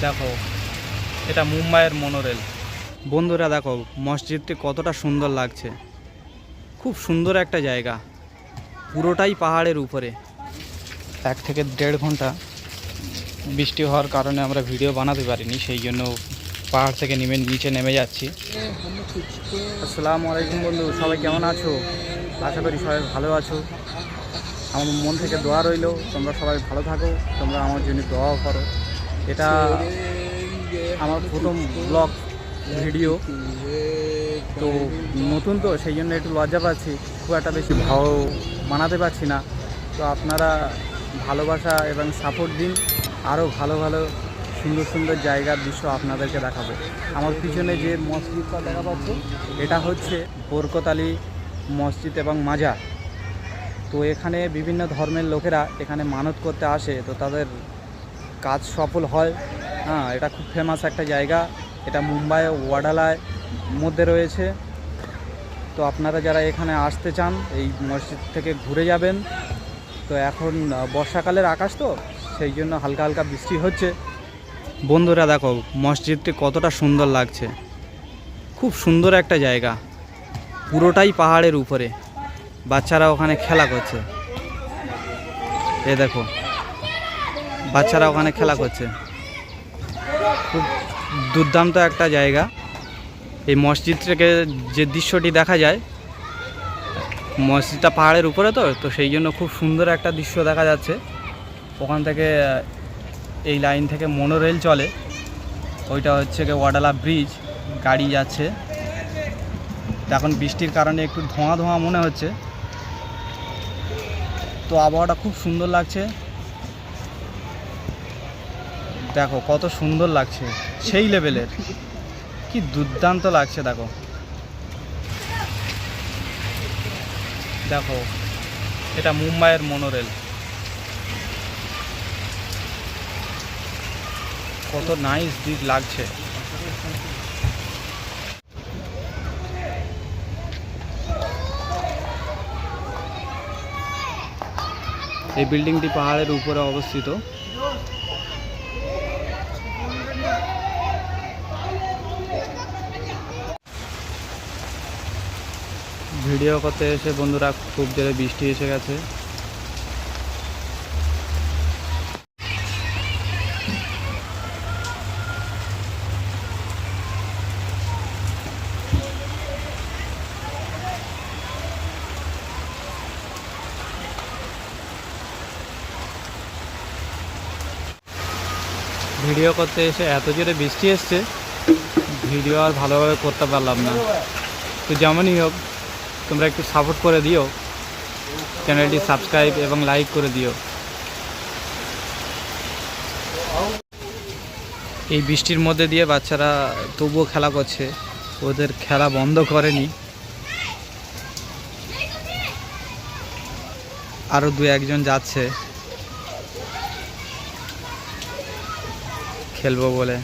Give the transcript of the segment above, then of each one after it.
দেখো, এটা মুম্বাইয়ের মনোরেল। বন্ধুরা দেখো মসজিদটি কতটা সুন্দর লাগছে। খুব সুন্দর একটা জায়গা, পুরোটাই পাহাড়ের উপরে। 1 থেকে 1.5 ঘন্টা বৃষ্টি হওয়ার কারণে আমরা ভিডিও বানাতে পারিনি, সেই জন্য পাহাড় থেকে নিচে নেমে যাচ্ছি। আসসালামু আলাইকুম বন্ধু, সবাই কেমন আছো? আশা করি সবাই ভালো আছো। আমার মন থেকে দোয়া রইলো তোমরা সবাই ভালো থাকো, তোমরা আমার জন্য দোয়াও করো। এটা আমার প্রথম ব্লগ ভিডিও, তো নতুন তো সেই জন্য একটু লজ্জা পাচ্ছি, খুব একটা বেশি ভালো বানাতে পারছি না। তো আপনারা ভালোবাসা এবং সাপোর্ট দিন, আরও ভালো ভালো সুন্দর সুন্দর জায়গার দৃশ্য আপনাদেরকে দেখাবো। আমার পিছনে যে মসজিদটা দেখা পাচ্ছে এটা হচ্ছে বরকত আলী মসজিদ এবং মাজার। তো এখানে বিভিন্ন ধর্মের লোকেরা এখানে মানত করতে আসে, তো তাদের কাজ সফল হয়। এটা খুব ফেমাস একটা জায়গা, এটা মুম্বাই ওয়াডালায় মধ্যে রয়েছে। তো আপনারা যারা এখানে আসতে চান এই মসজিদ থেকে ঘুরে যাবেন। তো এখন বর্ষাকালের আকাশ, তো সেই জন্য হালকা হালকা বৃষ্টি হচ্ছে। বন্ধুরা দেখো মসজিদটি কতটা সুন্দর লাগছে, খুব সুন্দর একটা জায়গা, পুরোটাই পাহাড়ের উপরে। বাচ্চারা ওখানে খেলা করছে, এ দেখো বাচ্চারা ওখানে খেলা করছে। খুব দুর্দান্ত একটা জায়গা। এই মসজিদ থেকে যে দৃশ্যটি দেখা যায়, মসজিদটা পাহাড়ের উপরে, তো সেই জন্য খুব সুন্দর একটা দৃশ্য দেখা যাচ্ছে। ওখান থেকে এই লাইন থেকে মনোরেল চলে, ওইটা হচ্ছে গিয়ে ওয়াডালা ব্রিজ, গাড়ি যাচ্ছে। এখন বৃষ্টির কারণে একটু ধোঁয়া ধোঁয়া মনে হচ্ছে, তো আবহাওয়াটা খুব সুন্দর লাগছে। দেখো কত সুন্দর লাগছে, সেই লেভেলের, কি দুর্দান্ত লাগছে। দেখো দেখো এটা মুম্বাইয়ের মনোরেল, কত নাইস দিক লাগছে। এই বিল্ডিংটি পাহাড়ের উপরে অবস্থিত। ভিডিও করতে এসে বন্ধুরা খুব জোরে বৃষ্টি এসে গেছে। ভিডিও করতে এসে এত জোরে বৃষ্টি এসছে, ভিডিও আর ভালোভাবে করতে পারলাম না। তো যেমনই হোক তোমরা একটু সাপোর্ট করে দিও, চ্যানেলটি সাবস্ক্রাইব এবং লাইক করে দিও। এই বৃষ্টির মধ্যে দিয়ে বাচ্চারা তবুও খেলা করছে, ওদের খেলা বন্ধ করেনি। আরও 2-1 জন যাচ্ছে খেলবো বলে।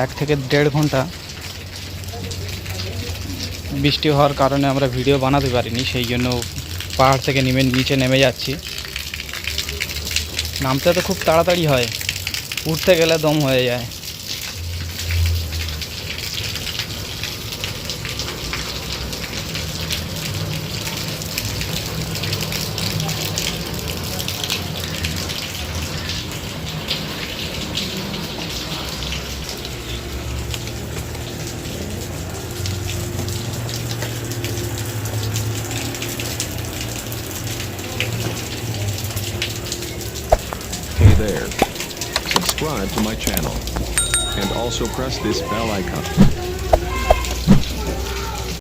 এক থেকে 1.5 ঘন্টা বৃষ্টি হওয়ার কারণে আমরা ভিডিও বানাতে পারিনি, সেই জন্য পাহাড় থেকে নিচে নেমে যাচ্ছি। নামতে তো খুব তাড়াতাড়ি হয়, উঠতে গেলে দম হয়ে যায়। Hey there. Subscribe to my channel. And also press this bell icon.